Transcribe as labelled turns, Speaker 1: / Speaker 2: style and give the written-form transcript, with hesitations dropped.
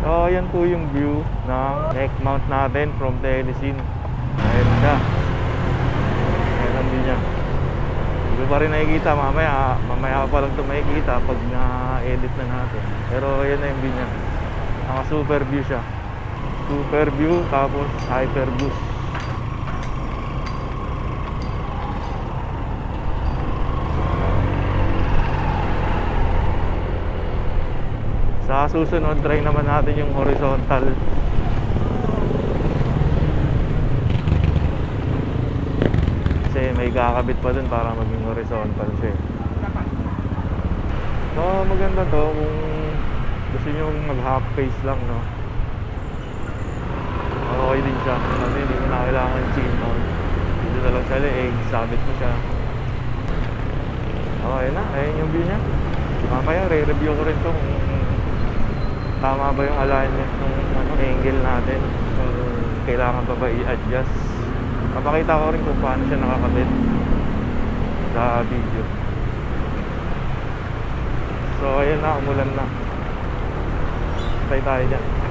Speaker 1: So yan po yung view ng neck mount natin from Telesin. Ayan siya. Ayan ang view niya. Hindi pa rin nakikita, mamaya pa lang ito makikita pag na-edit na natin. Pero ayan na yung view niya. Naka super view siya. Super view tapos hyper boost. Sa susunod, try naman natin yung horizontal. Kasi may kakabit pa dun para maging horizontal siya. So maganda to kung gusto nyo mag half face lang, no? Okay din siya kasi hindi mo na kailangan yung chain mount. Dito na lang sa leeg, sabit mo siya. Okay na, ayun yung view nya. Mamaya re-review ko rin to kung tama ba yung alignment ng angle natin, kung kailangan pa ba i-adjust. Papakita ko rin kung paano siya nakakabit sa video. So ayun na, umulan na. Tayo dyan.